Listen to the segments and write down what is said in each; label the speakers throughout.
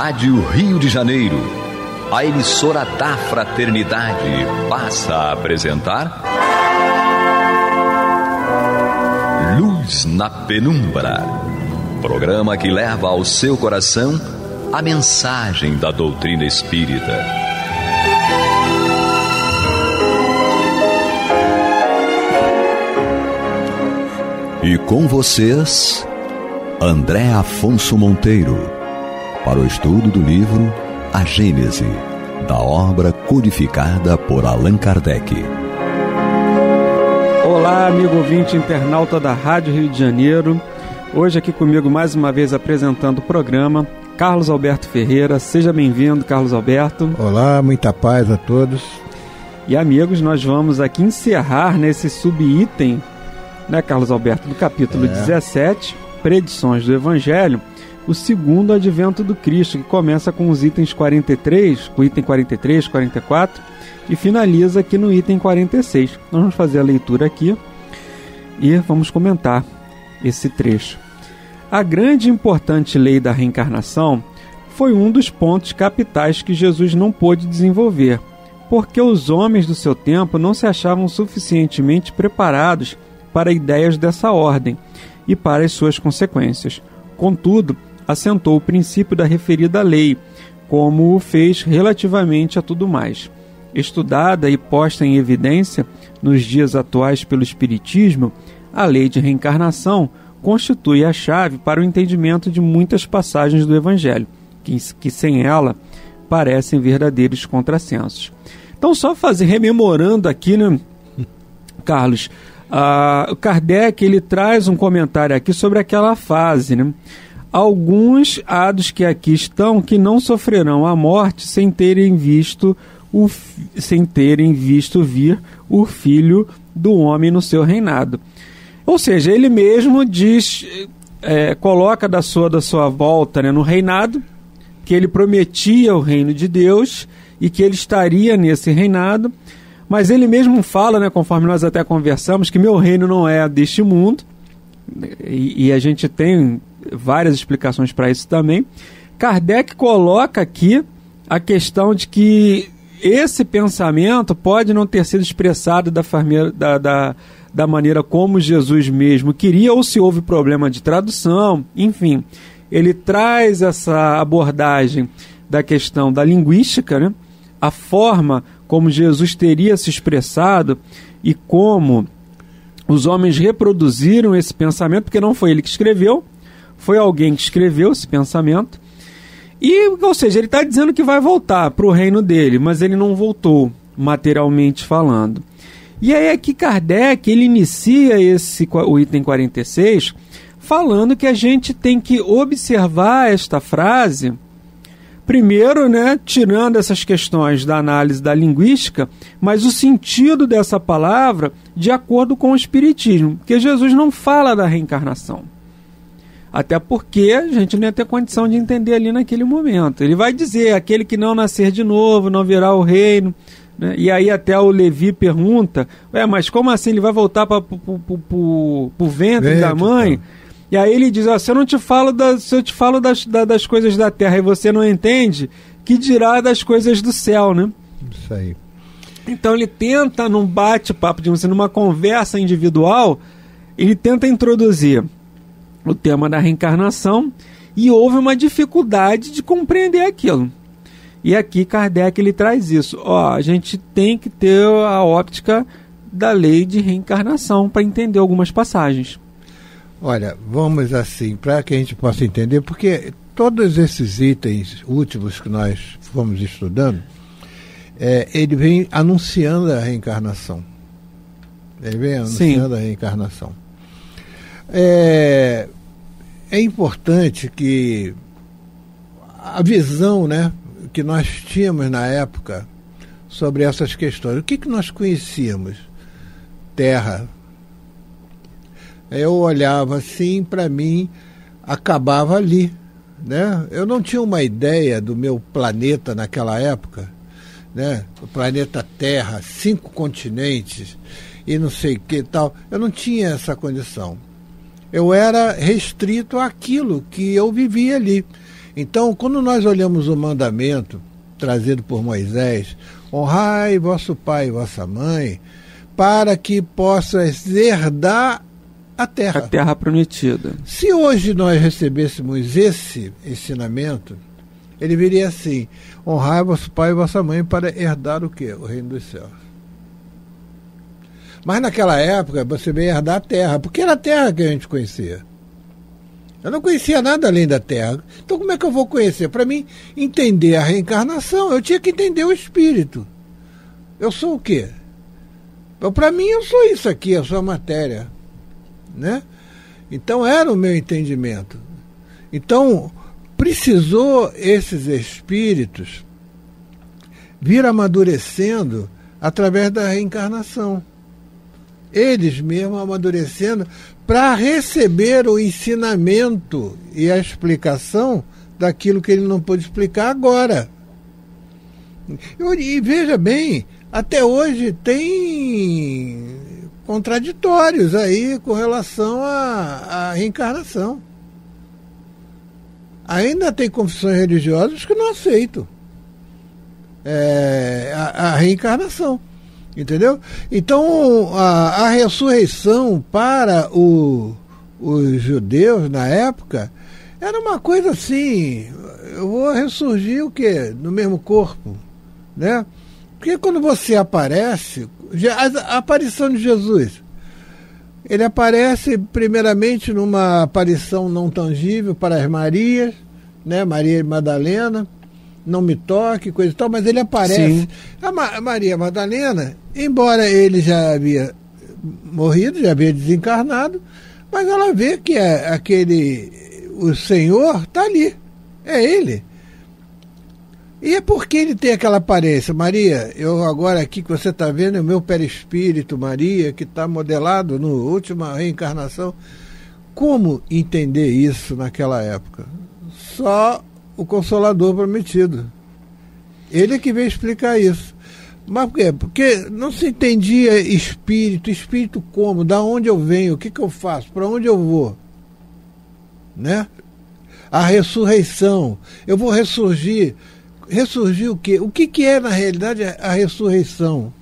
Speaker 1: Rádio Rio de Janeiro, a emissora da Fraternidade, passa a apresentar Luz na Penumbra, programa que leva ao seu coração a mensagem da doutrina espírita. E com vocês, André Afonso Monteiro, para o estudo do livro A Gênese, da obra codificada por Allan Kardec.
Speaker 2: Olá, amigo ouvinte internauta da Rádio Rio de Janeiro. Hoje aqui comigo mais uma vez apresentando o programa, Carlos Alberto Ferreira. Seja bem-vindo, Carlos Alberto.
Speaker 3: Olá, muita paz a todos.
Speaker 2: E amigos, nós vamos aqui encerrar nesse subitem, né, Carlos Alberto, do capítulo 17, Predições do Evangelho, o segundo advento do Cristo, que começa com os itens 43, o item 43, 44, e finaliza aqui no item 46. Nós vamos fazer a leitura aqui e vamos comentar esse trecho. A grande e importante lei da reencarnação foi um dos pontos capitais que Jesus não pôde desenvolver, porque os homens do seu tempo não se achavam suficientemente preparados para ideias dessa ordem e para as suas consequências. Contudo, assentou o princípio da referida lei, como o fez relativamente a tudo mais. Estudada e posta em evidência nos dias atuais pelo Espiritismo, a lei de reencarnação constitui a chave para o entendimento de muitas passagens do Evangelho, que sem ela parecem verdadeiros contrassensos. Então, só rememorando aqui, né, Carlos, o Kardec ele traz um comentário aqui sobre aquela fase, né? Alguns há dos que aqui estão que não sofrerão a morte sem terem visto vir o Filho do Homem no seu reinado. Ou seja, ele mesmo diz, coloca da sua volta, né, no reinado, que ele prometia o reino de Deus e que ele estaria nesse reinado. Mas ele mesmo fala, né, conforme nós até conversamos, que meu reino não é deste mundo, e a gente tem várias explicações para isso também. Kardec coloca aqui a questão de que esse pensamento pode não ter sido expressado da maneira como Jesus mesmo queria, ou se houve problema de tradução, enfim. Ele traz essa abordagem da questão da linguística, né, a forma como Jesus teria se expressado e como os homens reproduziram esse pensamento, porque não foi ele que escreveu, foi alguém que escreveu esse pensamento. E, ou seja, ele está dizendo que vai voltar para o reino dele, mas ele não voltou, materialmente falando. E aí aqui Kardec, ele inicia o item 46, falando que a gente tem que observar esta frase, primeiro, né, tirando essas questões da análise da linguística, mas o sentido dessa palavra de acordo com o Espiritismo, porque Jesus não fala da reencarnação. Até porque a gente não ia ter condição de entender ali naquele momento. Ele vai dizer, aquele que não nascer de novo, não verá o reino, né? E aí até o Levi pergunta, mas como assim ele vai voltar para o ventre da mãe? Então. E aí ele diz, se eu te falo das coisas da terra e você não entende, que dirá das coisas do céu, né?
Speaker 3: Isso aí.
Speaker 2: Então ele tenta, num bate-papo, numa conversa individual, ele tenta introduzir o tema da reencarnação e houve uma dificuldade de compreender aquilo. E aqui Kardec ele traz isso. A gente tem que ter a óptica da lei de reencarnação para entender algumas passagens.
Speaker 3: Olha, vamos assim, para que a gente possa entender, porque todos esses itens últimos que nós fomos estudando, ele vem anunciando a reencarnação.
Speaker 2: Sim.
Speaker 3: A reencarnação. É importante que a visão, né, que nós tínhamos na época sobre essas questões, o que nós conhecíamos? Terra. Eu olhava assim, para mim, acabava ali, né? Eu não tinha uma ideia do meu planeta naquela época, né? O planeta Terra, 5 continentes e não sei o que tal. Eu não tinha essa condição. Eu era restrito àquilo que eu vivia ali. Então, quando nós olhamos o mandamento trazido por Moisés, honrai vosso pai e vossa mãe, para que possas herdar a terra.
Speaker 2: A terra prometida.
Speaker 3: Se hoje nós recebêssemos esse ensinamento, ele viria assim: honrai vosso pai e vossa mãe para herdar o quê? O reino dos céus. Mas naquela época você veio herdar a terra, porque era a terra que a gente conhecia. Eu não conhecia nada além da terra. Então como é que eu vou conhecer? Para mim entender a reencarnação, eu tinha que entender o espírito. Eu sou o quê? Para mim eu sou isso aqui, eu sou a matéria, né? Então era o meu entendimento. Então precisou esses espíritos vir amadurecendo através da reencarnação. Eles mesmos amadurecendo para receber o ensinamento e a explicação daquilo que ele não pôde explicar agora. E veja bem, até hoje tem contraditórios aí com relação à reencarnação. Ainda tem confissões religiosas que não aceitam a reencarnação. Entendeu? Então, a ressurreição para os judeus na época era uma coisa assim: eu vou ressurgir o quê? No mesmo corpo, né? Porque quando você aparece, a aparição de Jesus, ele aparece primeiramente numa aparição não tangível para as Marias, né? Maria Madalena, não me toque, coisa e tal, mas ele aparece. Sim. A Maria Madalena, embora ele já havia morrido, já havia desencarnado, mas ela vê que o Senhor está ali, é ele. E é porque ele tem aquela aparência. Maria, eu agora aqui que você está vendo é o meu perispírito, Maria, que está modelado na última reencarnação. Como entender isso naquela época? Só o Consolador prometido. Ele é que veio explicar isso. Mas por quê? Porque não se entendia espírito como, da onde eu venho, o que eu faço, para onde eu vou, né? A ressurreição, eu vou ressurgir o quê? O que é na realidade a ressurreição?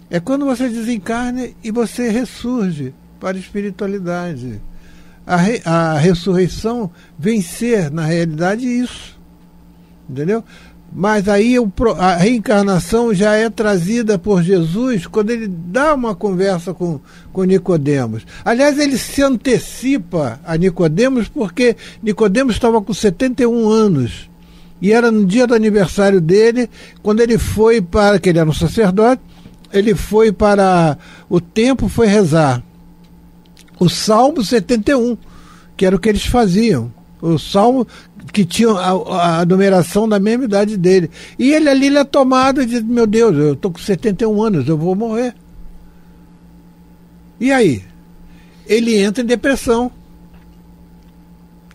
Speaker 3: É quando você desencarna e você ressurge para a espiritualidade. A ressurreição vem ser, na realidade, isso. Entendeu? Mas aí a reencarnação já é trazida por Jesus quando ele dá uma conversa com Nicodemos. Aliás, ele se antecipa a Nicodemos porque Nicodemos estava com 71 anos. E era no dia do aniversário dele, quando ele foi que ele era um sacerdote, ele foi para o templo, foi rezar o Salmo 71, que era o que eles faziam. O Salmo que tinha a numeração da mesma idade dele. E ele ali é tomado e diz: meu Deus, eu estou com 71 anos, eu vou morrer. E aí? Ele entra em depressão.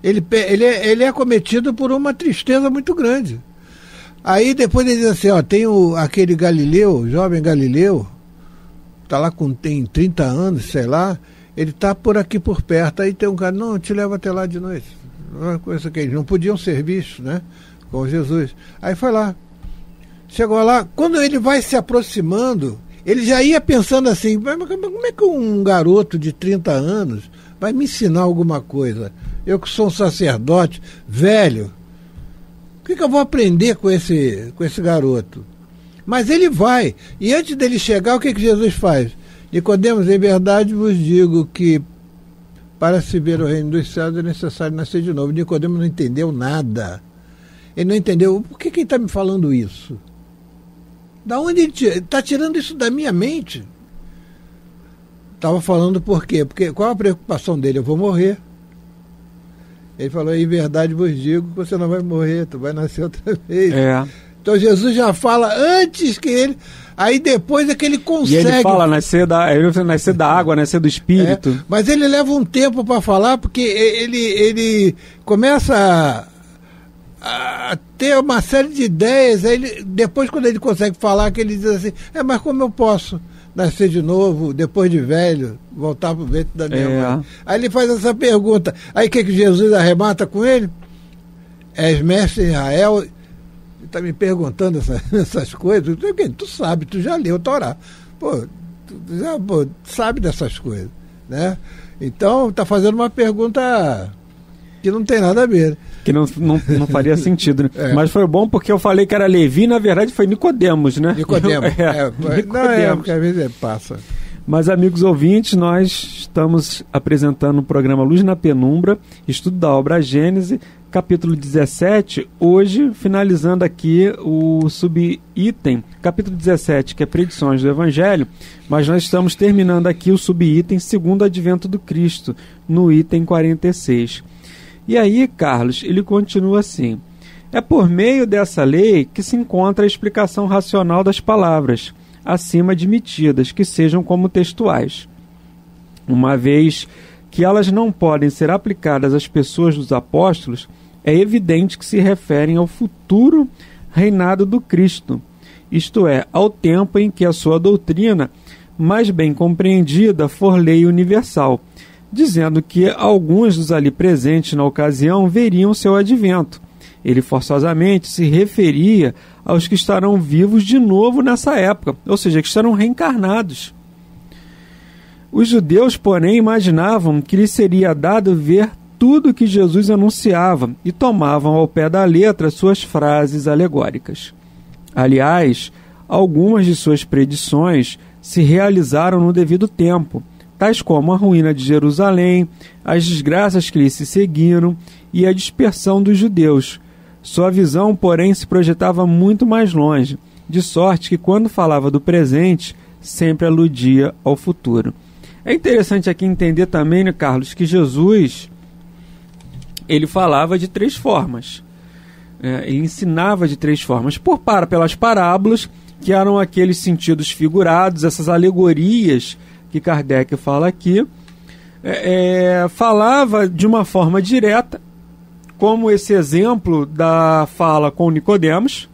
Speaker 3: Ele é acometido por uma tristeza muito grande. Aí depois ele diz assim: tem aquele Galileu, jovem Galileu, está lá tem 30 anos, sei lá, ele está por aqui por perto. Aí tem um cara: não, eu te levo até lá de noite. Uma coisa que eles não podiam ser vistos, né, com Jesus. Aí foi lá. Chegou lá, quando ele vai se aproximando, ele já ia pensando assim: mas como é que um garoto de 30 anos vai me ensinar alguma coisa? Eu que sou um sacerdote velho, o que eu vou aprender com esse garoto? Mas ele vai. E antes dele chegar, o que Jesus faz? Nicodemos, em verdade vos digo que para se ver o reino dos céus é necessário nascer de novo. Nicodemos não entendeu nada. Ele não entendeu. Por que ele está me falando isso? Da onde ele está tirando isso da minha mente? Estava falando por quê? Porque qual a preocupação dele? Eu vou morrer. Ele falou: em verdade vos digo que você não vai morrer, tu vai nascer outra vez. Então Jesus já fala antes que ele... Aí depois é que ele consegue...
Speaker 2: E ele fala nascer da água, nascer do espírito.
Speaker 3: Mas ele leva um tempo para falar, porque ele começa a ter uma série de ideias. Aí depois, quando ele consegue falar, que ele diz assim: mas como eu posso nascer de novo, depois de velho, voltar para o ventre da minha mãe? Aí ele faz essa pergunta. Aí o que Jesus arremata com ele? és mestre em Israel, está me perguntando essas coisas. Tu sabe, tu já leu a Torá. Tu já sabe dessas coisas, né? Então, está fazendo uma pergunta que não tem nada a ver.
Speaker 2: Que não faria sentido, né? Mas foi bom porque eu falei que era Levi, na verdade foi Nicodemos, né?
Speaker 3: Nicodemos.
Speaker 2: Nicodemos.
Speaker 3: Porque às vezes passa.
Speaker 2: Mas, amigos ouvintes, nós estamos apresentando o programa Luz na Penumbra, estudo da obra Gênese, capítulo 17, hoje finalizando aqui o subitem, capítulo 17, que é Predições do Evangelho, mas nós estamos terminando aqui o subitem Segundo Advento do Cristo, no item 46. E aí, Carlos, ele continua assim: é por meio dessa lei que se encontra a explicação racional das palavras acima admitidas, que sejam como textuais. Uma vez que elas não podem ser aplicadas às pessoas dos apóstolos, é evidente que se referem ao futuro reinado do Cristo, isto é, ao tempo em que a sua doutrina, mais bem compreendida, for lei universal, dizendo que alguns dos ali presentes na ocasião veriam seu advento. Ele forçosamente se referia aos que estarão vivos de novo nessa época, ou seja, que estarão reencarnados. Os judeus, porém, imaginavam que lhes seria dado ver tudo o que Jesus anunciava e tomavam ao pé da letra suas frases alegóricas. Aliás, algumas de suas predições se realizaram no devido tempo, tais como a ruína de Jerusalém, as desgraças que lhe se seguiram e a dispersão dos judeus. Sua visão, porém, se projetava muito mais longe, de sorte que, quando falava do presente, sempre aludia ao futuro. É interessante aqui entender também, né, Carlos, que Jesus ele falava de três formas. Ele ensinava de três formas. Pelas parábolas, que eram aqueles sentidos figurados, essas alegorias que Kardec fala aqui, falava de uma forma direta, como esse exemplo da fala com Nicodemos.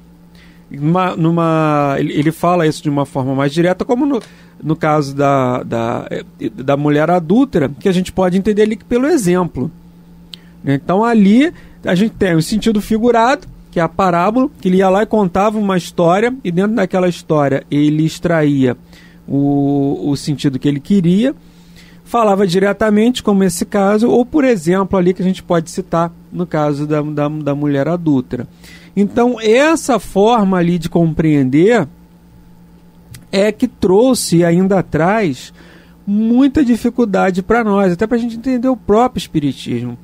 Speaker 2: Ele fala isso de uma forma mais direta, como no caso da mulher adúltera, que a gente pode entender ali pelo exemplo. Então ali a gente tem o sentido figurado, que é a parábola, que ele ia lá e contava uma história, e dentro daquela história ele extraía o sentido que ele queria, falava diretamente, como esse caso, ou por exemplo ali que a gente pode citar no caso da mulher adúltera. Então essa forma ali de compreender é que trouxe e ainda traz muita dificuldade para nós, até para a gente entender o próprio Espiritismo.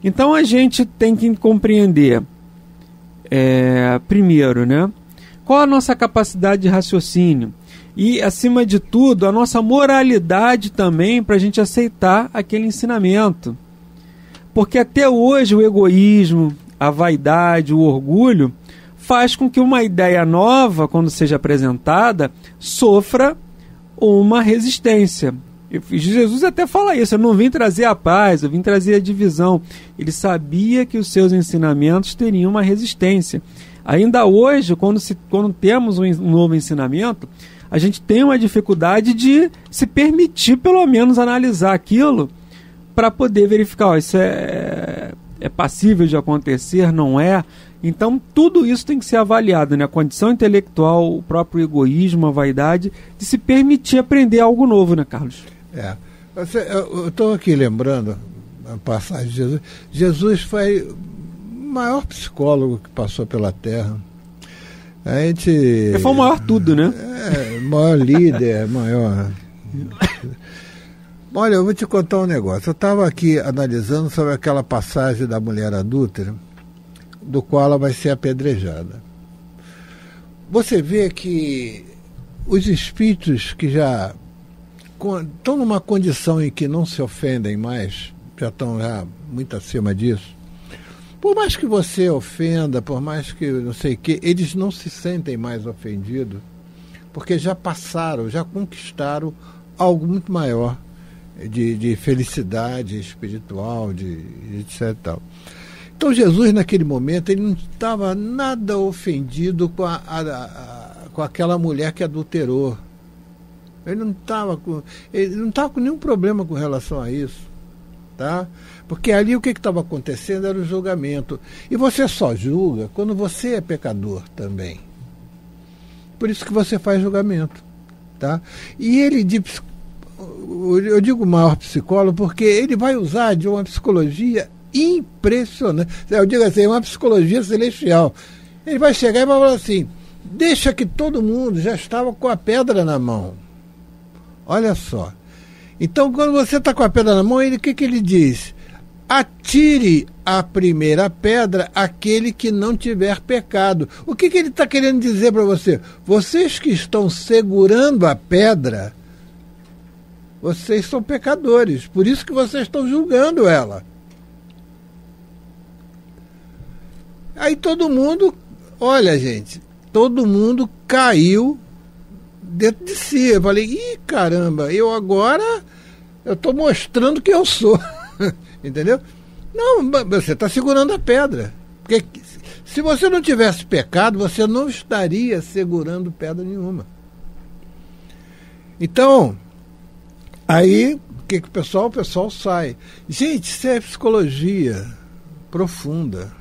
Speaker 2: Então a gente tem que compreender, primeiro, né, qual a nossa capacidade de raciocínio e, acima de tudo, a nossa moralidade também para a gente aceitar aquele ensinamento. Porque até hoje o egoísmo, a vaidade, o orgulho faz com que uma ideia nova, quando seja apresentada, sofra uma resistência. Jesus até fala isso: eu não vim trazer a paz, eu vim trazer a divisão. Ele sabia que os seus ensinamentos teriam uma resistência. Ainda hoje, quando temos um novo ensinamento, a gente tem uma dificuldade de se permitir, pelo menos, analisar aquilo para poder verificar, isso é passível de acontecer, não é? Então, tudo isso tem que ser avaliado, né? A condição intelectual, o próprio egoísmo, a vaidade, de se permitir aprender algo novo, né, Carlos?
Speaker 3: Eu estou aqui lembrando a passagem de Jesus. Jesus foi o maior psicólogo que passou pela Terra. Ele
Speaker 2: foi o maior tudo, né?
Speaker 3: Maior líder, maior... Olha, eu vou te contar um negócio. Eu estava aqui analisando sobre aquela passagem da mulher adúltera, do qual ela vai ser apedrejada. Você vê que os espíritos que já estão numa condição em que não se ofendem mais, já estão muito acima disso, por mais que você ofenda, por mais que não sei o que, eles não se sentem mais ofendidos, porque já passaram, já conquistaram algo muito maior de felicidade espiritual, etc. Tal. Então Jesus, naquele momento, ele não estava nada ofendido com aquela mulher que adulterou. Ele não estava com nenhum problema com relação a isso. tá? Porque ali o que estava acontecendo era o julgamento. E você só julga quando você é pecador também. Por isso que você faz julgamento, tá? E ele, eu digo o maior psicólogo porque ele vai usar de uma psicologia impressionante. Eu digo assim, uma psicologia celestial. Ele vai chegar e vai falar assim, deixa que todo mundo já estava com a pedra na mão. Olha só. Então, quando você está com a pedra na mão, o que ele diz? Atire a primeira pedra aquele que não tiver pecado. O que ele está querendo dizer para você? Vocês que estão segurando a pedra, vocês são pecadores. Por isso que vocês estão julgando ela. Aí todo mundo, olha gente, todo mundo caiu dentro de si. Eu falei, ih, caramba, eu estou mostrando que eu sou. Entendeu? Não, você está segurando a pedra. Porque se você não tivesse pecado, você não estaria segurando pedra nenhuma. Então, aí, o que o pessoal sai. Gente, isso é psicologia profunda.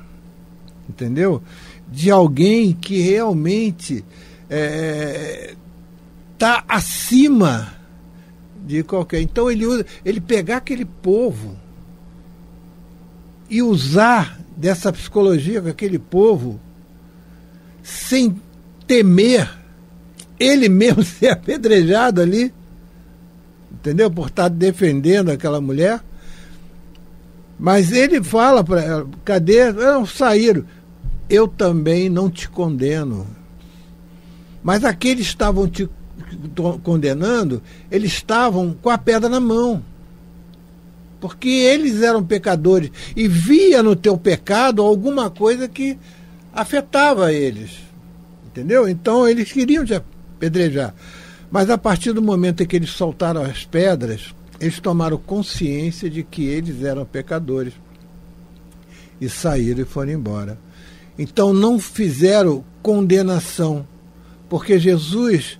Speaker 3: Entendeu? De alguém que realmente está acima de qualquer. Então ele pegar aquele povo e usar dessa psicologia com aquele povo sem temer ele mesmo ser apedrejado ali, entendeu? Por estar defendendo aquela mulher. Mas ele fala para ela, cadê? Não, saíram. Eu também não te condeno. Mas aqueles que estavam te condenando, eles estavam com a pedra na mão. Porque eles eram pecadores e via no teu pecado alguma coisa que afetava eles. Entendeu? Então eles queriam te apedrejar. Mas a partir do momento em que eles soltaram as pedras, eles tomaram consciência de que eles eram pecadores. E saíram e foram embora. Então não fizeram condenação. Porque Jesus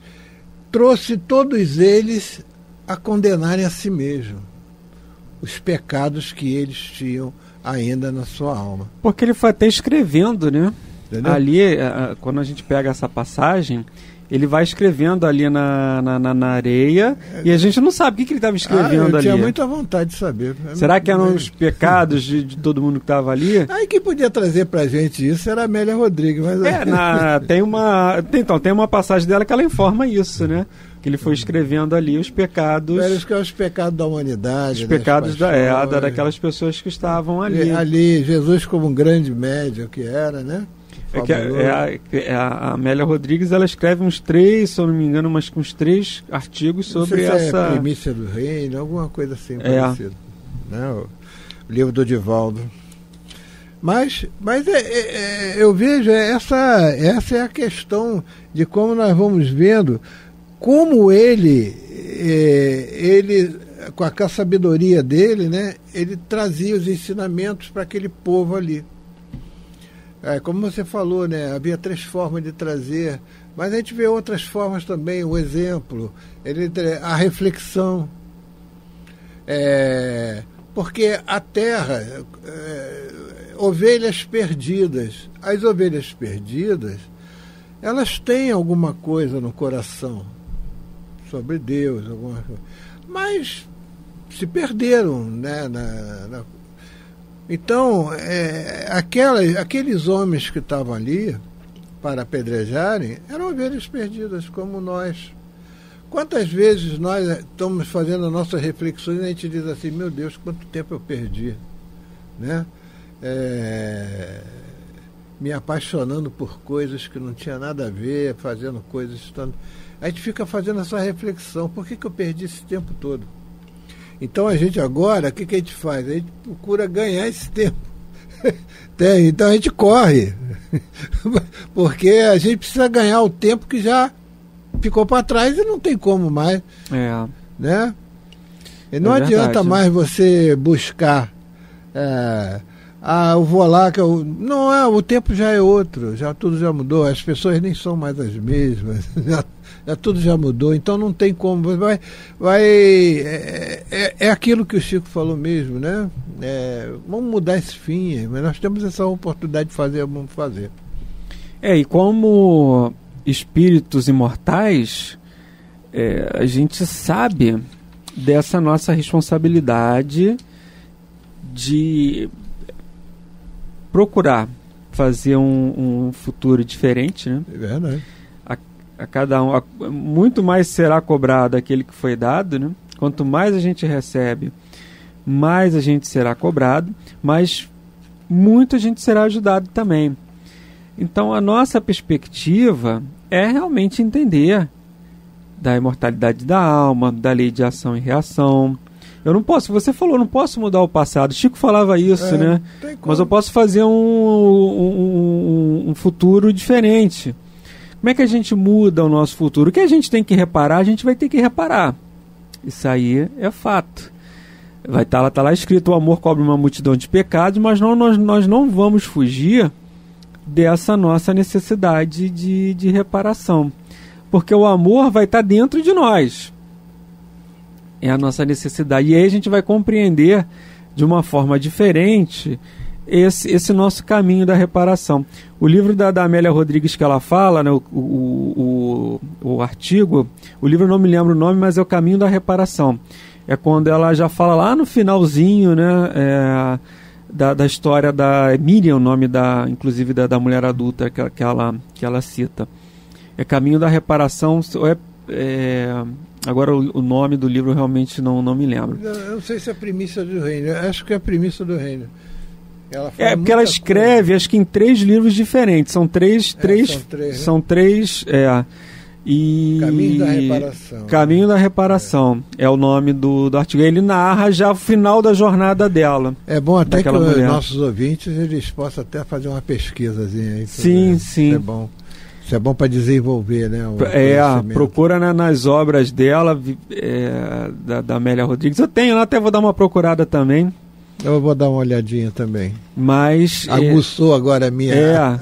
Speaker 3: trouxe todos eles a condenarem a si mesmo. Os pecados que eles tinham ainda na sua alma.
Speaker 2: Porque ele foi até escrevendo, né?
Speaker 3: Entendeu?
Speaker 2: Ali, quando a gente pega essa passagem, ele vai escrevendo ali na areia e a gente não sabe o que ele estava escrevendo
Speaker 3: eu
Speaker 2: ali.
Speaker 3: tinha muita vontade de saber.
Speaker 2: Será que eram os pecados de todo mundo que estava ali?
Speaker 3: Aí quem podia trazer pra gente isso era a Amélia Rodrigues. Mas...
Speaker 2: tem uma passagem dela que ela informa isso, né? Que ele foi escrevendo ali os pecados...
Speaker 3: Os pecados da humanidade.
Speaker 2: Os pecados daquelas pessoas que estavam ali.
Speaker 3: Ali, Jesus como um grande médium que era, né?
Speaker 2: A Amélia Rodrigues, ela escreve uns 3, se eu não me engano, uns 3 artigos sobre essa...
Speaker 3: É Primícia do Reino, alguma coisa assim parecida. Né? O livro do Divaldo. Mas eu vejo, essa é a questão de como nós vamos vendo como ele com a sabedoria dele, né, ele trazia os ensinamentos para aquele povo ali. Como você falou, né, havia 3 formas de trazer, mas a gente vê outras formas também, o exemplo, a reflexão. Porque a terra, ovelhas perdidas, as ovelhas perdidas, elas têm alguma coisa no coração sobre Deus, alguma coisa, mas se perderam, né, Então, aqueles homens que estavam ali para apedrejarem eram ovelhas perdidas, como nós. Quantas vezes nós estamos fazendo as nossas reflexões e a gente diz assim, meu Deus, quanto tempo eu perdi, né? Me apaixonando por coisas que não tinha nada a ver, fazendo coisas... A gente fica fazendo essa reflexão, por que eu perdi esse tempo todo? Então a gente agora, o que a gente faz? A gente procura ganhar esse tempo. Então a gente corre. Porque a gente precisa ganhar o tempo que já ficou para trás e não tem como mais. Né? E não adianta mais você buscar. Eu vou lá, não, o tempo já é outro, tudo já mudou, as pessoas nem são mais as mesmas, já tudo já mudou, então não tem como. É aquilo que o Chico falou mesmo, né? Vamos mudar esse fim, mas nós temos essa oportunidade de fazer, vamos fazer.
Speaker 2: E como espíritos imortais, a gente sabe dessa nossa responsabilidade de procurar fazer um futuro diferente, né?
Speaker 3: É verdade.
Speaker 2: A cada um, muito mais será cobrado aquele que foi dado, né? Quanto mais a gente recebe, mais a gente será cobrado, mas muito a gente será ajudado também. Então a nossa perspectiva é realmente entender da imortalidade da alma, da lei de ação e reação. Eu não posso, você falou, não posso mudar o passado. Chico falava isso, né? Mas eu posso fazer um futuro diferente. Como é que a gente muda o nosso futuro? O que a gente tem que reparar, a gente vai ter que reparar. Isso aí é fato. Tá lá escrito: o amor cobre uma multidão de pecados, mas nós não vamos fugir dessa nossa necessidade de reparação. Porque o amor vai estar dentro de nós. É a nossa necessidade. E aí a gente vai compreender de uma forma diferente esse nosso caminho da reparação. O livro da Amélia Rodrigues que ela fala, né, o artigo, o livro eu não me lembro o nome, mas é o caminho da reparação. É quando ela já fala lá no finalzinho, né, da história da Miriam, o nome inclusive da mulher adulta que ela cita. É caminho da reparação. Agora o nome do livro realmente não me lembro.
Speaker 3: Eu não sei se é a premissa do reino. Eu acho que é a premissa do reino.
Speaker 2: Porque ela escreve, acho que em 3 livros diferentes. São três. São três.
Speaker 3: Caminho da reparação.
Speaker 2: Caminho da reparação é o nome do artigo. Ele narra já o final da jornada dela.
Speaker 3: É bom até que os nossos ouvintes eles possam até fazer uma pesquisazinha aí.
Speaker 2: Sim.
Speaker 3: Isso é bom. Isso é bom para desenvolver, né?
Speaker 2: Procura nas obras dela, da Amélia Rodrigues. Eu tenho lá, até vou dar uma procurada também.
Speaker 3: Eu vou dar uma olhadinha também.
Speaker 2: Mas
Speaker 3: aguçou agora a minha.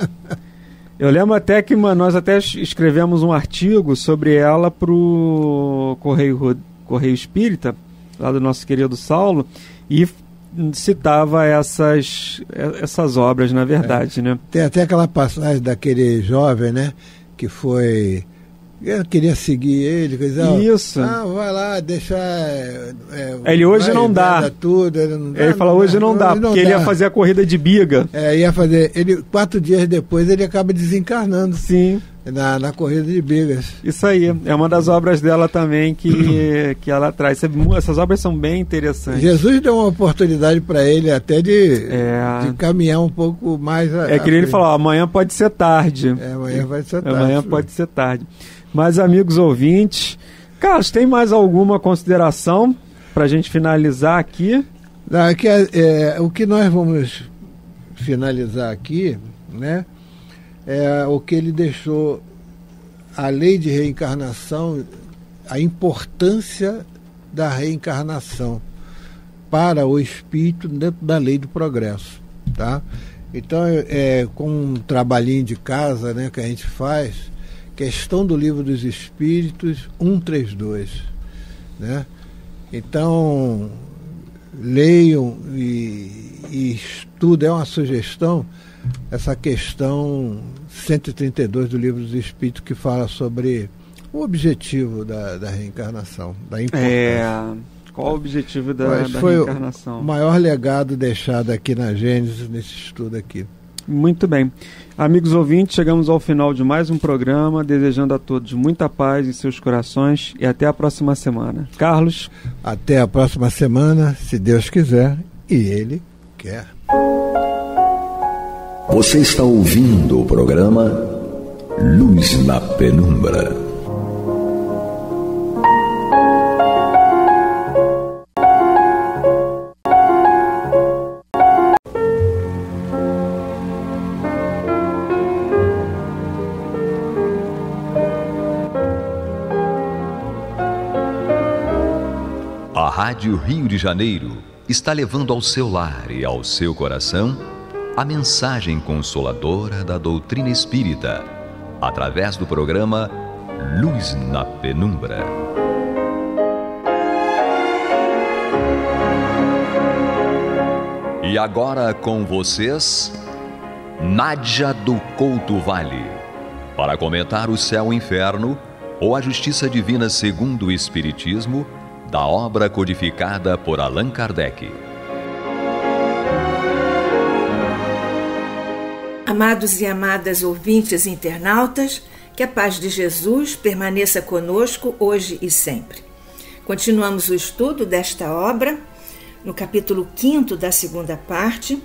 Speaker 2: Eu lembro até que nós até escrevemos um artigo sobre ela para o Correio Espírita, lá do nosso querido Saulo, e citava essas obras, na verdade, né?
Speaker 3: Tem até aquela passagem daquele jovem, né? Que foi... Eu queria seguir ele,
Speaker 2: isso.
Speaker 3: Vai lá, deixar...
Speaker 2: ele hoje não dá.
Speaker 3: Tudo, ele
Speaker 2: fala, hoje não dá, porque ele ia fazer a corrida de biga.
Speaker 3: Ia fazer... 4 dias depois ele acaba desencarnando.
Speaker 2: Sim.
Speaker 3: Na corrida de bigas.
Speaker 2: Isso aí, é uma das obras dela também que ela traz. Essas obras são bem interessantes.
Speaker 3: Jesus deu uma oportunidade para ele até de caminhar um pouco mais.
Speaker 2: Que ele falou: amanhã pode ser tarde.
Speaker 3: Amanhã vai ser tarde.
Speaker 2: Amanhã pode ser tarde. Mas, amigos ouvintes, Carlos, tem mais alguma consideração para a gente finalizar aqui?
Speaker 3: Não, o que nós vamos finalizar aqui, né? É o que ele deixou, a lei de reencarnação, a importância da reencarnação para o espírito dentro da lei do progresso, tá? Então, com um trabalhinho de casa, né, que a gente faz, questão do Livro dos Espíritos 132, né? Então, leiam e estudem, é uma sugestão, essa questão 132 do Livro dos Espíritos, que fala sobre o objetivo da reencarnação, da importância.
Speaker 2: Qual o objetivo da reencarnação?
Speaker 3: O maior legado deixado aqui na Gênesis, nesse estudo aqui.
Speaker 2: Muito bem. Amigos ouvintes, chegamos ao final de mais um programa, desejando a todos muita paz em seus corações e até a próxima semana. Carlos?
Speaker 3: Até a próxima semana, se Deus quiser e Ele quer.
Speaker 1: Você está ouvindo o programa Luz na Penumbra. A Rádio Rio de Janeiro está levando ao seu lar e ao seu coração a mensagem consoladora da doutrina espírita, através do programa Luz na Penumbra. E agora com vocês, Nádia do Couto Vale, para comentar o Céu e Inferno, ou a Justiça Divina segundo o Espiritismo, da obra codificada por Allan Kardec.
Speaker 4: Amados e amadas ouvintes e internautas, que a paz de Jesus permaneça conosco hoje e sempre. Continuamos o estudo desta obra, no capítulo 5º da segunda parte,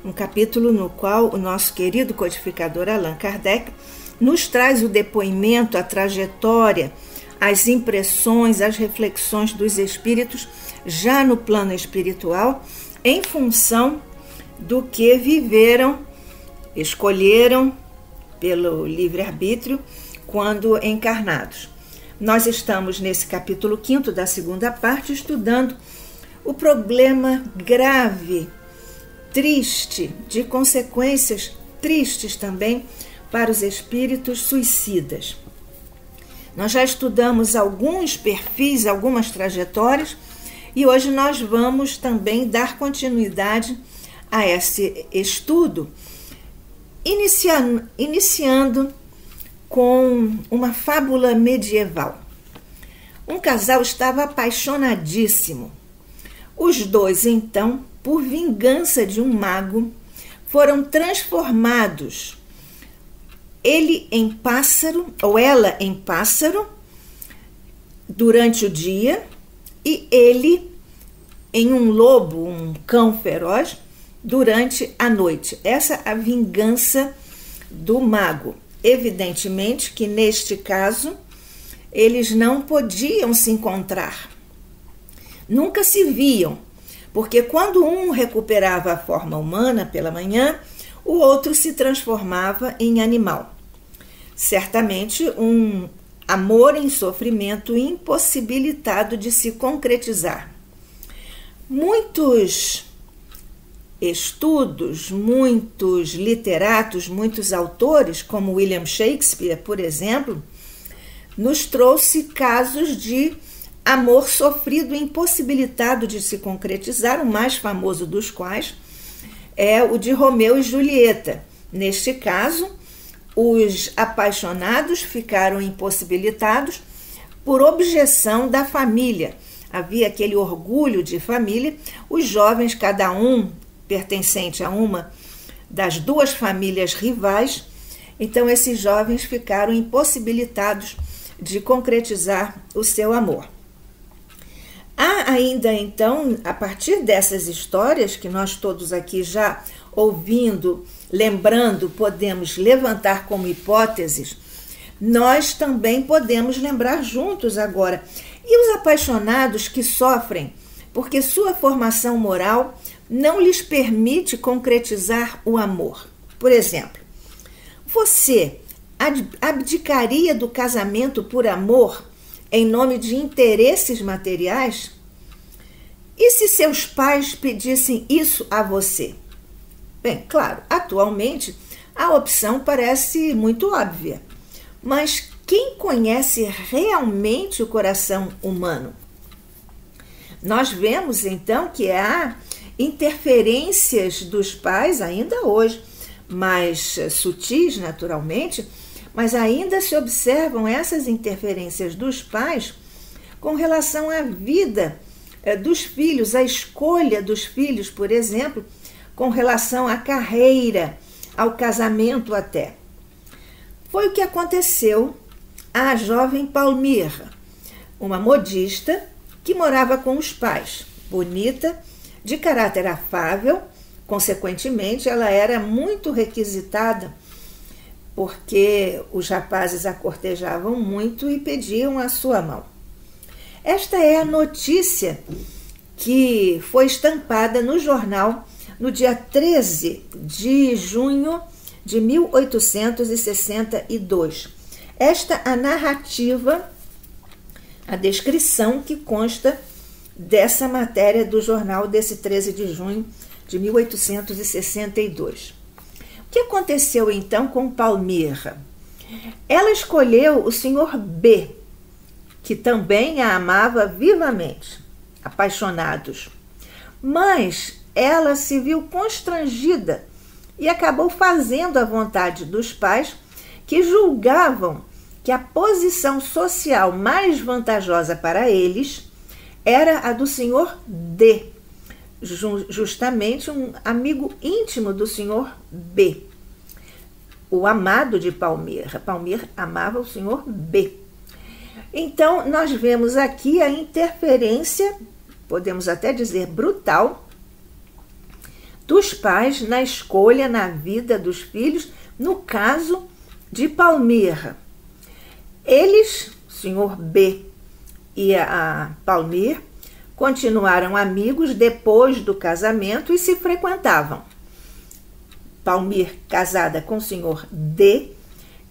Speaker 4: um capítulo no qual o nosso querido codificador Allan Kardec nos traz o depoimento, a trajetória, as impressões, as reflexões dos espíritos já no plano espiritual, em função do que viveram, escolheram pelo livre-arbítrio quando encarnados. Nós estamos nesse capítulo 5º da segunda parte estudando o problema grave, triste, de consequências tristes também para os espíritos suicidas. Nós já estudamos alguns perfis, algumas trajetórias, e hoje nós vamos também dar continuidade a esse estudo, iniciando com uma fábula medieval. Um casal estava apaixonadíssimo. Os dois, então, por vingança de um mago, foram transformados, ele em pássaro, ou ela em pássaro, durante o dia, e ele em um lobo, um cão feroz, durante a noite. Essa é a vingança do mago. Evidentemente que, neste caso, eles não podiam se encontrar. Nunca se viam, porque quando um recuperava a forma humana pela manhã, o outro se transformava em animal. Certamente um amor em sofrimento impossibilitado de se concretizar. Muitos estudos, muitos literatos, muitos autores, como William Shakespeare, por exemplo, nos trouxe casos de amor sofrido impossibilitado de se concretizar, o mais famoso dos quais é o de Romeu e Julieta. Neste caso, os apaixonados ficaram impossibilitados por objeção da família. Havia aquele orgulho de família, os jovens, cada um pertencente a uma das duas famílias rivais, então esses jovens ficaram impossibilitados de concretizar o seu amor. Há ainda, então, a partir dessas histórias que nós todos aqui já ouvindo, lembrando, podemos levantar como hipóteses, nós também podemos lembrar juntos agora. E os apaixonados que sofrem porque sua formação moral não lhes permite concretizar o amor? Por exemplo, você abdicaria do casamento por amor em nome de interesses materiais? E se seus pais pedissem isso a você? Bem, claro, atualmente a opção parece muito óbvia, mas quem conhece realmente o coração humano? Nós vemos então que há interferências dos pais ainda hoje, mais sutis naturalmente, mas ainda se observam essas interferências dos pais com relação à vida dos filhos, a escolha dos filhos, por exemplo, com relação à carreira, ao casamento até. Foi o que aconteceu à jovem Palmira, uma modista que morava com os pais, bonita, de caráter afável, consequentemente ela era muito requisitada, porque os rapazes a cortejavam muito e pediam a sua mão. Esta é a notícia que foi estampada no jornal no dia 13 de junho de 1862. Esta a narrativa, a descrição que consta dessa matéria do jornal desse 13 de junho de 1862. O que aconteceu então com Palmira? Ela escolheu o senhor B, que também a amava vivamente, apaixonados. Mas ela se viu constrangida e acabou fazendo a vontade dos pais, que julgavam que a posição social mais vantajosa para eles era a do senhor D, justamente um amigo íntimo do senhor B, o amado de Palmira. Palmira amava o senhor B. Então, nós vemos aqui a interferência, podemos até dizer brutal, dos pais na escolha, na vida dos filhos, no caso de Palmira. Eles, o senhor B e a Palmira, continuaram amigos depois do casamento e se frequentavam. Palmira casada com o senhor D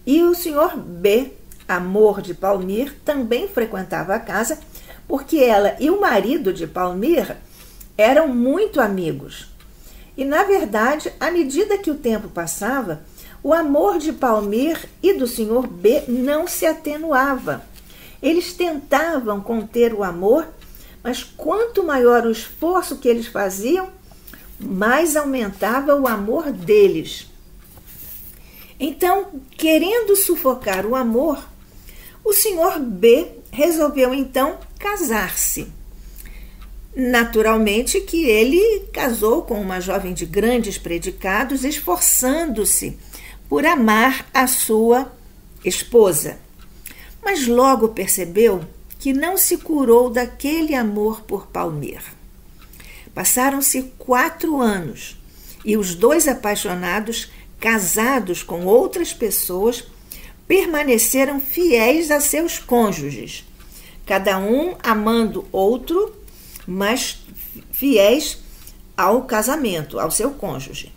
Speaker 4: e o senhor B, amor de Palmira, também frequentava a casa, porque ela e o marido de Palmira eram muito amigos. E, na verdade, à medida que o tempo passava, o amor de Palmira e do senhor B não se atenuava. Eles tentavam conter o amor, mas quanto maior o esforço que eles faziam, mais aumentava o amor deles. Então, querendo sufocar o amor, o senhor B resolveu então casar-se. Naturalmente que ele casou com uma jovem de grandes predicados, esforçando-se por amar a sua esposa. Mas logo percebeu que não se curou daquele amor por Palmira. Passaram-se 4 anos e os dois apaixonados, casados com outras pessoas, permaneceram fiéis a seus cônjuges, cada um amando outro, mas fiéis ao casamento, ao seu cônjuge.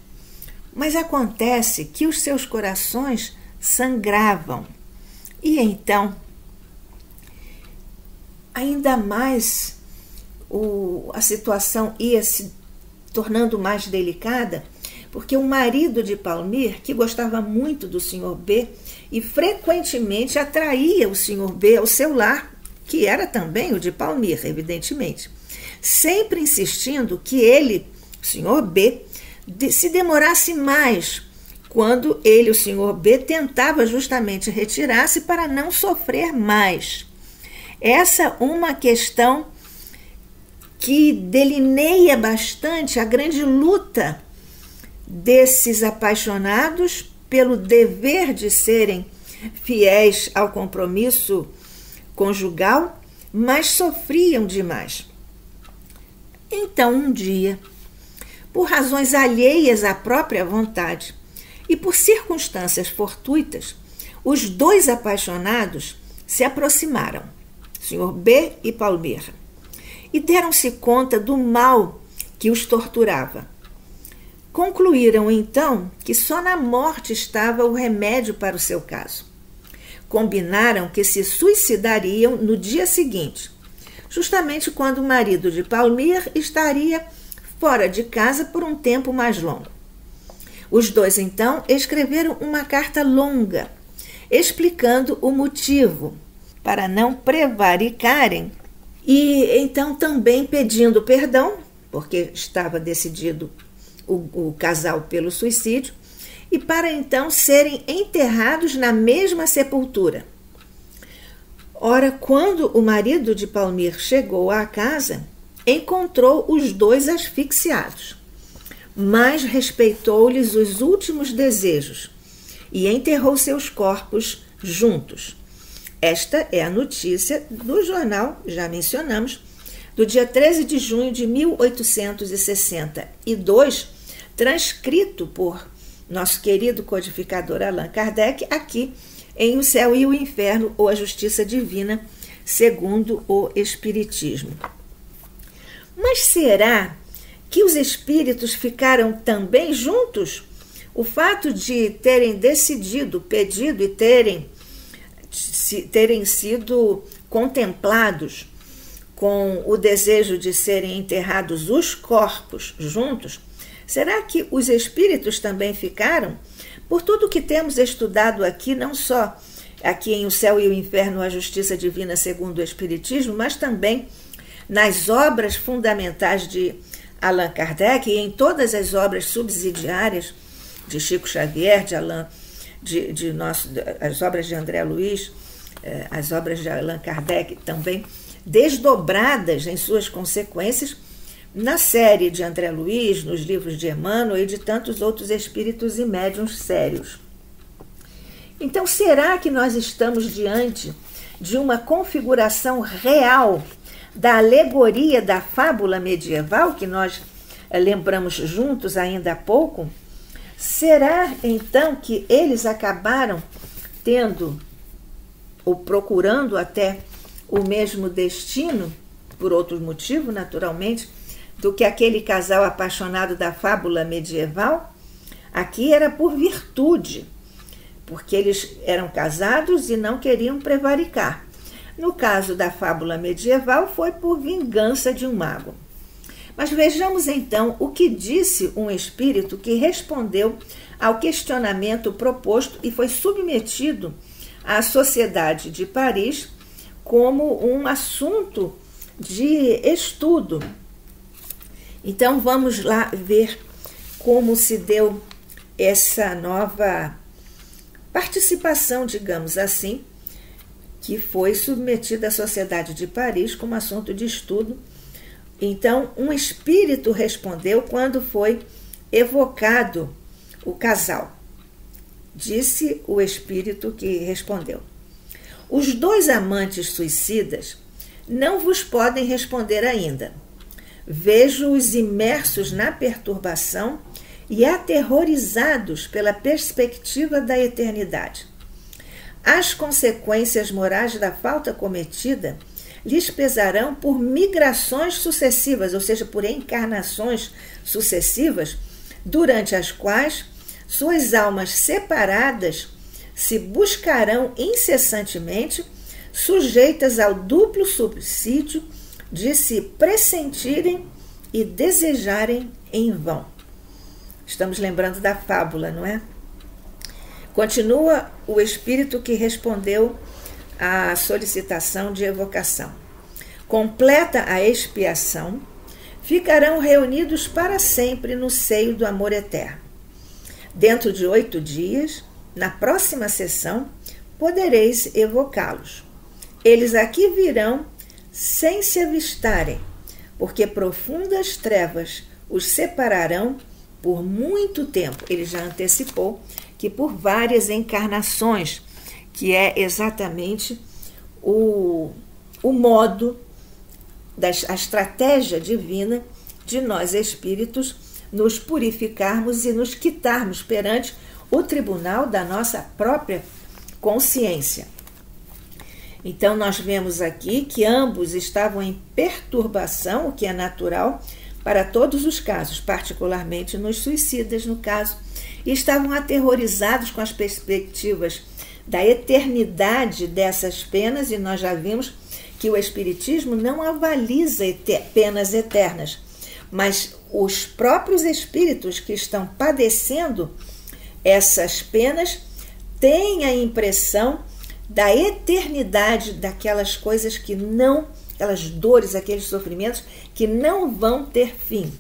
Speaker 4: Mas acontece que os seus corações sangravam. E então, ainda mais, a situação ia se tornando mais delicada, porque o marido de Palmira, que gostava muito do senhor B e frequentemente atraía o senhor B ao seu lar, que era também o de Palmira, evidentemente, sempre insistindo que ele, o senhor B, se demorasse mais quando ele, o senhor B, tentava justamente retirar-se para não sofrer mais. Essa é uma questão que delineia bastante a grande luta desses apaixonados pelo dever de serem fiéis ao compromisso conjugal, mas sofriam demais. Então, um dia, por razões alheias à própria vontade e por circunstâncias fortuitas, os dois apaixonados se aproximaram, Sr. B e Palmira, e deram-se conta do mal que os torturava. Concluíram, então, que só na morte estava o remédio para o seu caso. Combinaram que se suicidariam no dia seguinte, justamente quando o marido de Palmira estaria fora de casa por um tempo mais longo. Os dois, então, escreveram uma carta longa, explicando o motivo, para não prevaricarem, e então também pedindo perdão, porque estava decidido o casal pelo suicídio, e para então serem enterrados na mesma sepultura. Ora, quando o marido de Palmira chegou à casa, encontrou os dois asfixiados, mas respeitou-lhes os últimos desejos e enterrou seus corpos juntos. Esta é a notícia do jornal, já mencionamos, do dia 13 de junho de 1862, transcrito por nosso querido codificador Allan Kardec, aqui em O Céu e o Inferno, ou a Justiça Divina, segundo o Espiritismo. Mas será que os espíritos ficaram também juntos? O fato de terem decidido, pedido e terem sido contemplados com o desejo de serem enterrados os corpos juntos, será que os espíritos também ficaram? Por tudo que temos estudado aqui, não só aqui em O Céu e o Inferno, a Justiça Divina segundo o Espiritismo, mas também nas obras fundamentais de Allan Kardec e em todas as obras subsidiárias de Chico Xavier, as obras de André Luiz, as obras de Allan Kardec também, desdobradas em suas consequências, na série de André Luiz, nos livros de Emmanuel e de tantos outros espíritos e médiuns sérios. Então, será que nós estamos diante de uma configuração real da alegoria da fábula medieval, que nós lembramos juntos ainda há pouco? Será, então, que eles acabaram tendo, ou procurando até, o mesmo destino, por outro motivo, naturalmente, do que aquele casal apaixonado da fábula medieval? Aqui era por virtude, porque eles eram casados e não queriam prevaricar. No caso da fábula medieval, foi por vingança de um mago. Mas vejamos então o que disse um espírito que respondeu ao questionamento proposto e foi submetido à Sociedade de Paris como um assunto de estudo. Então vamos lá ver como se deu essa nova participação, digamos assim, que foi submetida à Sociedade de Paris como assunto de estudo. Então, um espírito respondeu quando foi evocado o casal. Disse o espírito que respondeu: os dois amantes suicidas não vos podem responder ainda. Vejo-os imersos na perturbação e aterrorizados pela perspectiva da eternidade. As consequências morais da falta cometida lhes pesarão por migrações sucessivas, ou seja, por encarnações sucessivas, durante as quais suas almas separadas se buscarão incessantemente, sujeitas ao duplo subsídio de se pressentirem e desejarem em vão. Estamos lembrando da fábula, não é? Continua o espírito que respondeu à solicitação de evocação. Completa a expiação, ficarão reunidos para sempre no seio do amor eterno. Dentro de 8 dias, na próxima sessão, podereis evocá-los. Eles aqui virão sem se avistarem, porque profundas trevas os separarão por muito tempo. Ele já antecipou que por várias encarnações, que é exatamente o modo, a estratégia divina de nós espíritos nos purificarmos e nos quitarmos perante o tribunal da nossa própria consciência. Então, nós vemos aqui que ambos estavam em perturbação, o que é natural para todos os casos, particularmente nos suicidas, no caso, e estavam aterrorizados com as perspectivas da eternidade dessas penas, e nós já vimos que o Espiritismo não avaliza penas eternas, mas os próprios espíritos que estão padecendo essas penas têm a impressão da eternidade daquelas coisas que não, aquelas dores, aqueles sofrimentos que não vão ter fim.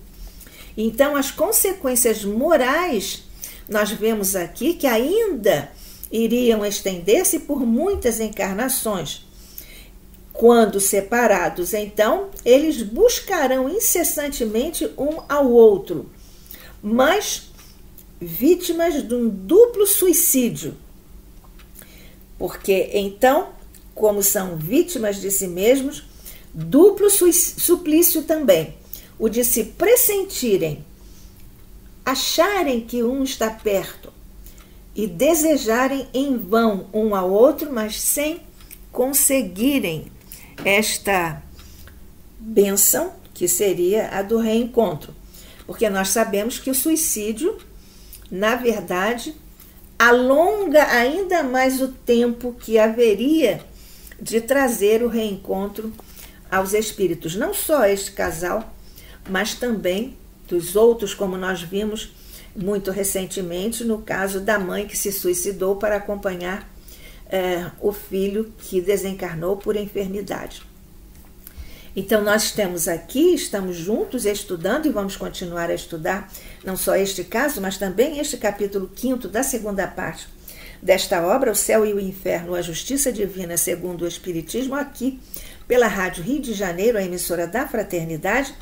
Speaker 4: Então, as consequências morais, nós vemos aqui que ainda iriam estender-se por muitas encarnações. Quando separados, então, eles buscarão incessantemente um ao outro, mas vítimas de um duplo suicídio. Porque, então, como são vítimas de si mesmos, duplo suplício também, o de se pressentirem, acharem que um está perto e desejarem em vão um ao outro, mas sem conseguirem esta bênção, que seria a do reencontro. Porque nós sabemos que o suicídio, na verdade, alonga ainda mais o tempo que haveria de trazer o reencontro aos espíritos. Não só este casal, mas também dos outros, como nós vimos muito recentemente, no caso da mãe que se suicidou para acompanhar o filho que desencarnou por enfermidade. Então nós estamos juntos estudando e vamos continuar a estudar não só este caso, mas também este capítulo 5º da segunda parte desta obra, O Céu e o Inferno, a Justiça Divina segundo o Espiritismo, aqui pela Rádio Rio de Janeiro, a emissora da Fraternidade,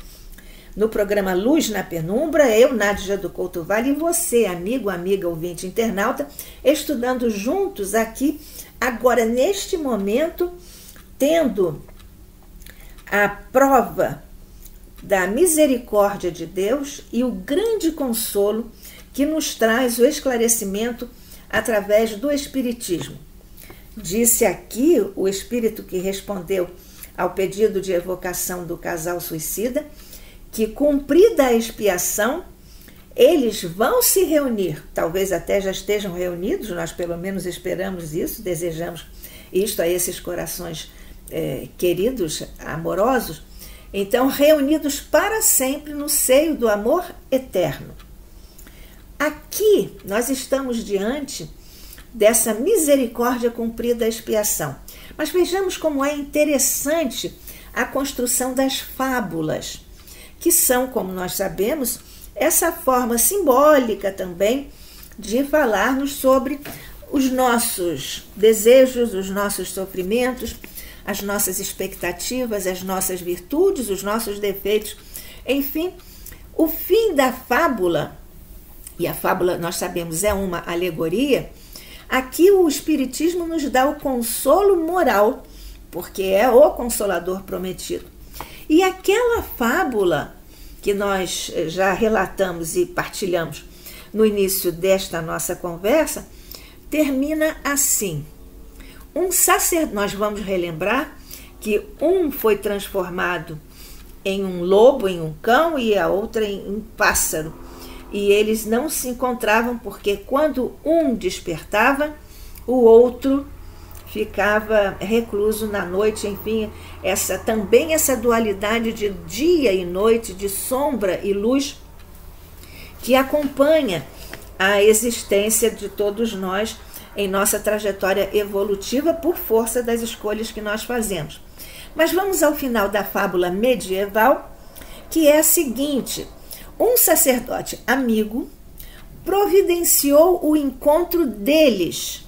Speaker 4: no programa Luz na Penumbra, eu, Nádia do Couto Vale, e você, amigo, amiga, ouvinte, internauta, estudando juntos aqui, agora neste momento, tendo a prova da misericórdia de Deus e o grande consolo que nos traz o esclarecimento através do Espiritismo. Disse aqui o espírito que respondeu ao pedido de evocação do casal suicida que, cumprida a expiação, eles vão se reunir, talvez até já estejam reunidos, nós pelo menos esperamos isso, desejamos isto a esses corações queridos, amorosos, então reunidos para sempre no seio do amor eterno. Aqui nós estamos diante dessa misericórdia cumprida a expiação. Mas vejamos como é interessante a construção das fábulas, que são, como nós sabemos, essa forma simbólica também de falarmos sobre os nossos desejos, os nossos sofrimentos, as nossas expectativas, as nossas virtudes, os nossos defeitos. Enfim, o fim da fábula, e a fábula, nós sabemos, é uma alegoria, aqui o Espiritismo nos dá o consolo moral, porque é o Consolador prometido. E aquela fábula que nós já relatamos e partilhamos no início desta nossa conversa, termina assim. Nós vamos relembrar que um foi transformado em um lobo, em um cão, e a outra em um pássaro. E eles não se encontravam porque quando um despertava, o outro ficava recluso na noite. Enfim, também essa dualidade de dia e noite, de sombra e luz, que acompanha a existência de todos nós em nossa trajetória evolutiva por força das escolhas que nós fazemos. Mas vamos ao final da fábula medieval, que é a seguinte: um sacerdote amigo providenciou o encontro deles,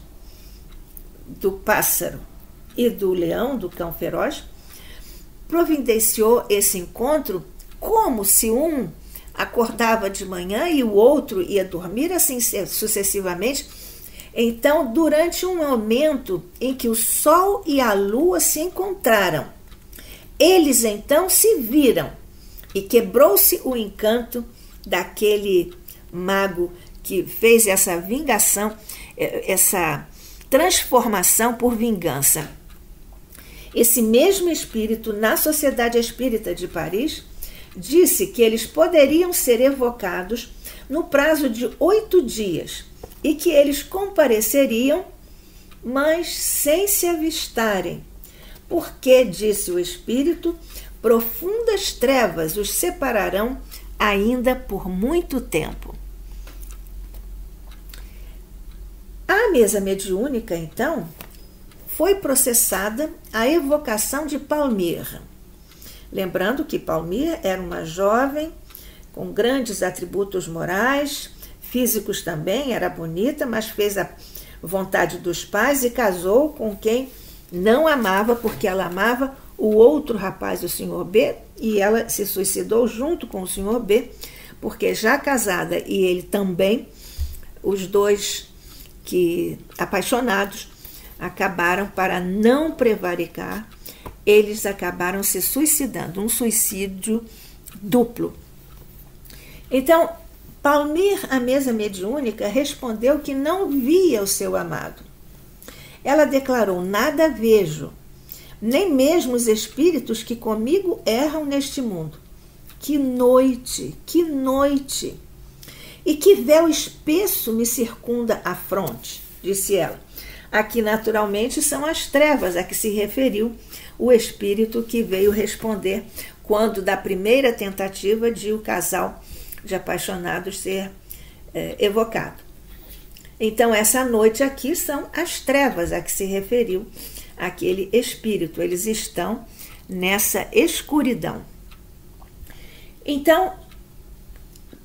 Speaker 4: do pássaro e do leão, do cão feroz, providenciou esse encontro como se um acordava de manhã e o outro ia dormir, assim sucessivamente. Então, durante um momento em que o sol e a lua se encontraram, eles então se viram e quebrou-se o encanto daquele mago que fez essa vingação, essa transformação por vingança. Esse mesmo espírito, na Sociedade Espírita de Paris, disse que eles poderiam ser evocados no prazo de 8 dias e que eles compareceriam, mas sem se avistarem, porque, disse o espírito, profundas trevas os separarão ainda por muito tempo. A mesa mediúnica, então, foi processada a evocação de Palmira. Lembrando que Palmira era uma jovem com grandes atributos morais, físicos também, era bonita, mas fez a vontade dos pais e casou com quem não amava, porque ela amava o outro rapaz, o Sr. B, e ela se suicidou junto com o Sr. B, porque já casada e ele também, os dois que apaixonados acabaram, para não prevaricar, eles acabaram se suicidando, um suicídio duplo. Então, Palmira, a mesa mediúnica, respondeu que não via o seu amado. Ela declarou: nada vejo, nem mesmo os espíritos que comigo erram neste mundo. Que noite, que noite! E que véu espesso me circunda a fronte, disse ela. Aqui, naturalmente, são as trevas a que se referiu o espírito que veio responder quando da primeira tentativa de o casal de apaixonados ser evocado. Então, essa noite aqui são as trevas a que se referiu aquele espírito. Eles estão nessa escuridão. Então,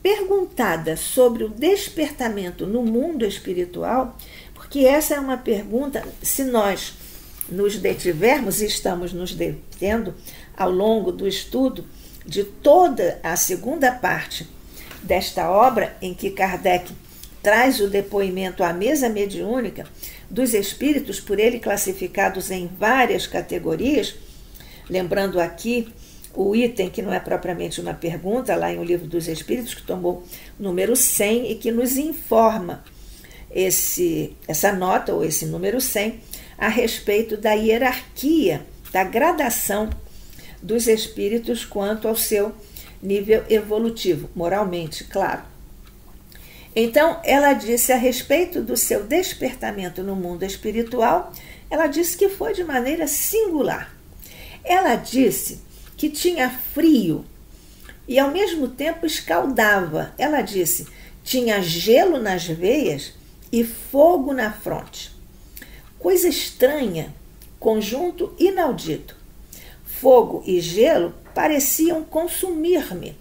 Speaker 4: perguntada sobre o despertamento no mundo espiritual, porque essa é uma pergunta, se nós nos detivermos, e estamos nos detendo ao longo do estudo de toda a segunda parte desta obra, em que Kardec traz o depoimento à mesa mediúnica dos espíritos, por ele classificados em várias categorias, lembrando aqui o item que não é propriamente uma pergunta, lá em O Livro dos Espíritos, que tomou o número 100 e que nos informa essa nota, ou esse número 100, a respeito da hierarquia, da gradação dos espíritos quanto ao seu nível evolutivo, moralmente, claro. Então, ela disse a respeito do seu despertamento no mundo espiritual, ela disse que foi de maneira singular. Ela disse que tinha frio e ao mesmo tempo escaldava. Ela disse, tinha gelo nas veias e fogo na fronte. Coisa estranha, conjunto inaudito. Fogo e gelo pareciam consumir-me.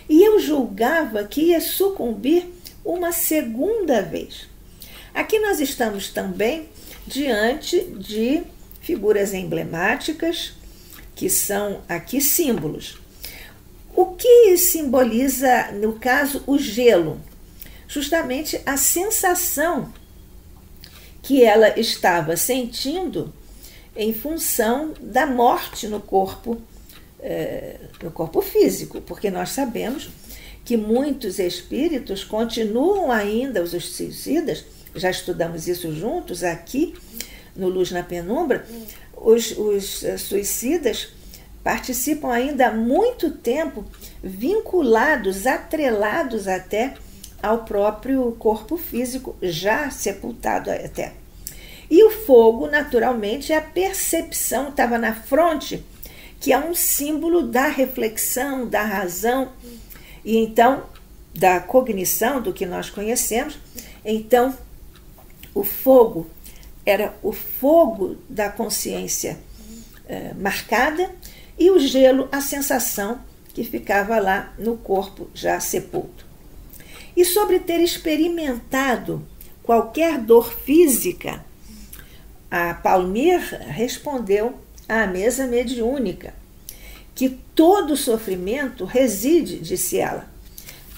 Speaker 4: E eu julgava que ia sucumbir uma segunda vez. Aqui nós estamos também diante de figuras emblemáticas, que são aqui símbolos. O que simboliza, no caso, o gelo? Justamente a sensação que ela estava sentindo em função da morte no corpo físico, porque nós sabemos que muitos espíritos continuam ainda, os suicidas, já estudamos isso juntos aqui no Luz na Penumbra, os suicidas participam ainda há muito tempo vinculados, atrelados até ao próprio corpo físico, já sepultado até. E o fogo, naturalmente, é a percepção, estava na fronte, que é um símbolo da reflexão, da razão, e então, da cognição, do que nós conhecemos. Então, o fogo era o fogo da consciência marcada, e o gelo, a sensação que ficava lá no corpo já sepulto. E sobre ter experimentado qualquer dor física, a Palmir respondeu à mesa mediúnica que todo sofrimento reside, disse ela,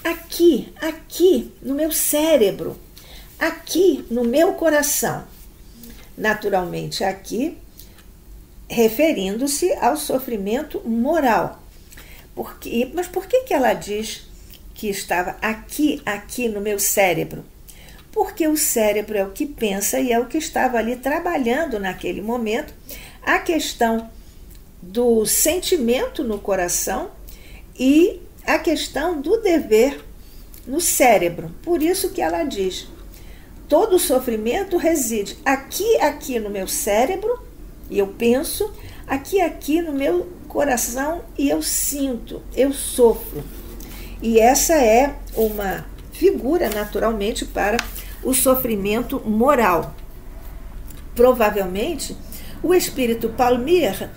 Speaker 4: aqui no meu cérebro, aqui no meu coração. Naturalmente, aqui referindo-se ao sofrimento moral. Mas por que ela diz que estava aqui no meu cérebro? Porque o cérebro é o que pensa e é o que estava ali trabalhando naquele momento a questão do sentimento no coração e a questão do dever no cérebro. Por isso que ela diz, todo o sofrimento reside aqui no meu cérebro, e eu penso, aqui no meu coração, e eu sinto, eu sofro. E essa é uma figura, naturalmente, para o sofrimento moral. Provavelmente, o espírito Palmir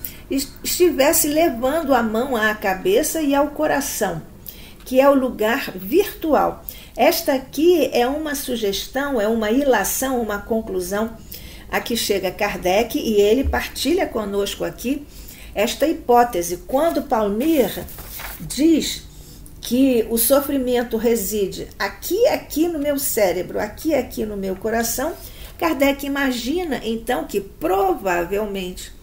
Speaker 4: estivesse levando a mão à cabeça e ao coração, que é o lugar virtual. Esta aqui é uma sugestão, é uma ilação, uma conclusão a que chega Kardec, e ele partilha conosco aqui esta hipótese. Quando Palmir diz que o sofrimento reside aqui no meu cérebro, aqui no meu coração, Kardec imagina então que provavelmente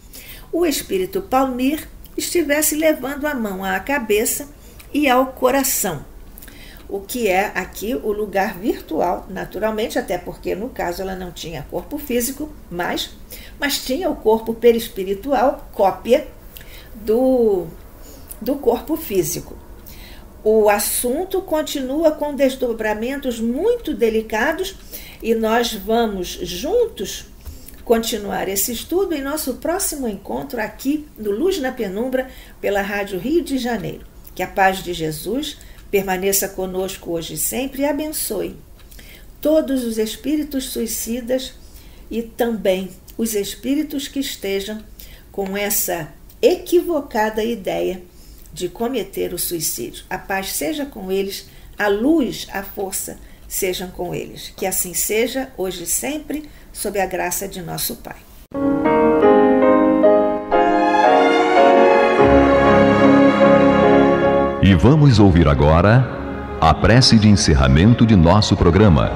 Speaker 4: o espírito Palmir estivesse levando a mão à cabeça e ao coração, o que é aqui o lugar virtual, naturalmente, até porque no caso ela não tinha corpo físico, mas tinha o corpo perispiritual, cópia do corpo físico. O assunto continua com desdobramentos muito delicados e nós vamos juntos continuar esse estudo em nosso próximo encontro aqui no Luz na Penumbra pela Rádio Rio de Janeiro. Que a paz de Jesus permaneça conosco hoje e sempre e abençoe todos os espíritos suicidas e também os espíritos que estejam com essa equivocada ideia de cometer o suicídio. A paz seja com eles, a luz, a força sejam com eles. Que assim seja, hoje e sempre, sob a graça de nosso Pai.
Speaker 1: E vamos ouvir agora a prece de encerramento de nosso programa,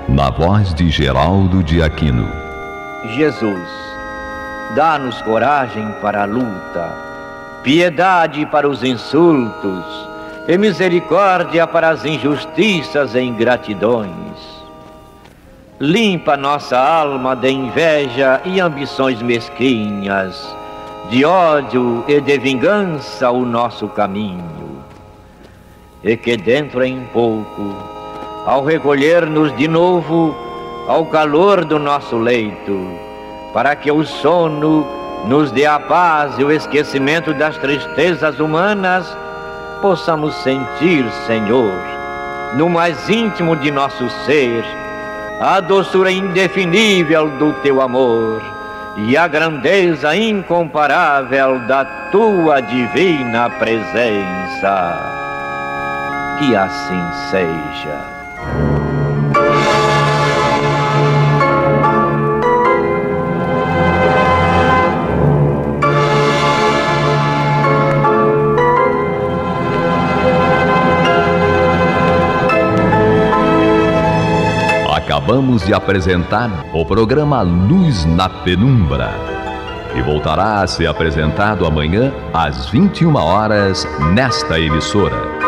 Speaker 1: na voz de Geraldo de Aquino.
Speaker 5: Jesus, dá-nos coragem para a luta, piedade para os insultos e misericórdia para as injustiças e ingratidões. Limpa nossa alma de inveja e ambições mesquinhas, de ódio e de vingança o nosso caminho. E que dentro em pouco, ao recolher-nos de novo ao calor do nosso leito, para que o sono nos dê a paz e o esquecimento das tristezas humanas, possamos sentir, Senhor, no mais íntimo de nosso ser, a doçura indefinível do Teu amor e a grandeza incomparável da Tua divina presença. Que assim seja.
Speaker 1: Acabamos de apresentar o programa Luz na Penumbra, que voltará a ser apresentado amanhã às 21 horas nesta emissora.